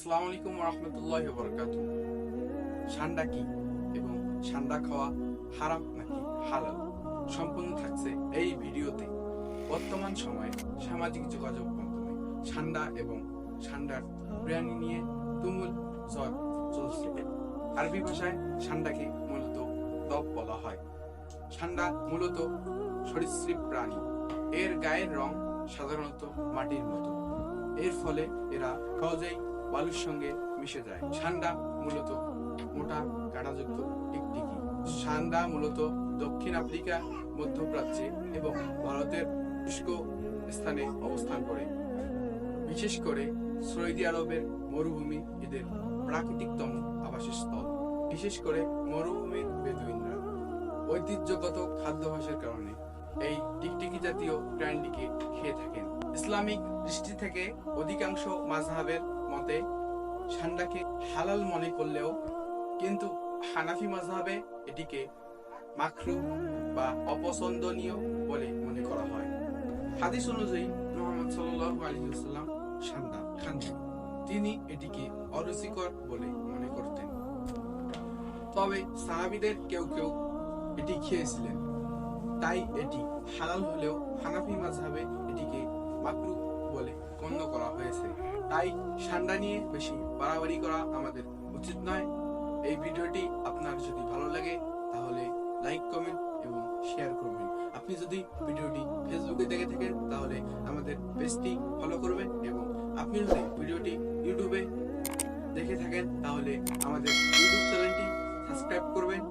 আসসালামু আলাইকুম ওয়া রাহমাতুল্লাহি ওয়া বারাকাতুহু। ঠান্ডা কি এবং ঠান্ডা খাওয়া হারাম নাকি হালাল সম্পূর্ণ থাকছে এই ভিডিওতে। বর্তমান সময়ে সামাজিক যোগাযোগ মাধ্যমে ঠান্ডা এবং ঠান্ডার প্রাণী নিয়ে তুমুল ঝড় চলছে। আরবি ভাষায় ঠান্ডাকে মূলত দব বলা হয়। ঠান্ডা মূলত সরীসৃপ প্রাণী। এর গায়ের রং সাধারণত মাটির মতো। এর ফলে এরা সহজেই বালুর সঙ্গে মিশে যায়। ঠান্ডা মূলত মোটা কাঁটাযুক্ত টিকটিকি। ঠান্ডা মূলত দক্ষিণ আফ্রিকা, মধ্যপ্রাচ্যে এবং ভারতের শুষ্ক স্থানে অবস্থান করে। বিশেষ করে সৌদি আরবের মরুভূমি এদের প্রাকৃতিকতম আবাসস্থল। বিশেষ করে মরুভূমির বেদুইনরা ঐতিহ্যগত খাদ্যাভ্যাসের কারণে এই টিকটিকি জাতীয় প্রাণীটিকে খেয়ে থাকেন। ইসলামিক দৃষ্টি থেকে অধিকাংশ মাযহাবের মতে ঠান্ডাকে হালাল মনে করলেও কিন্তু হানাফি মাযহাবে এটিকে মাকরুহ বা অপছন্দনীয় বলে মনে করা হয়। হাদিস অনুযায়ী মুহাম্মদ সাল্লাল্লাহু আলাইহি ওয়াসাল্লাম ঠান্ডা খাননি। তিনি এটিকে অরুচিকর বলে মনে করতেন। তবে সাহাবীদের কেউ কেউ এটি খেয়েছিলেন, তাই এটি হালাল হলেও হানাফি মাযহাবে এটিকে মাকরুহ বলে গণ্য করা হয়েছে। তাই ঠান্ডা নিয়ে বেশি বাড়াবাড়ি করা আমাদের উচিত নয়। এই ভিডিওটি আপনার যদি ভালো লাগে তাহলে লাইক, কমেন্ট এবং শেয়ার করবেন। আপনি যদি ভিডিওটি ফেসবুকে দেখে থাকেন তাহলে আমাদের পেজটি ফলো করবেন, এবং আপনি যদি ভিডিওটি ইউটিউবে দেখে থাকেন তাহলে আমাদের ইউটিউব চ্যানেলটি সাবস্ক্রাইব করবেন।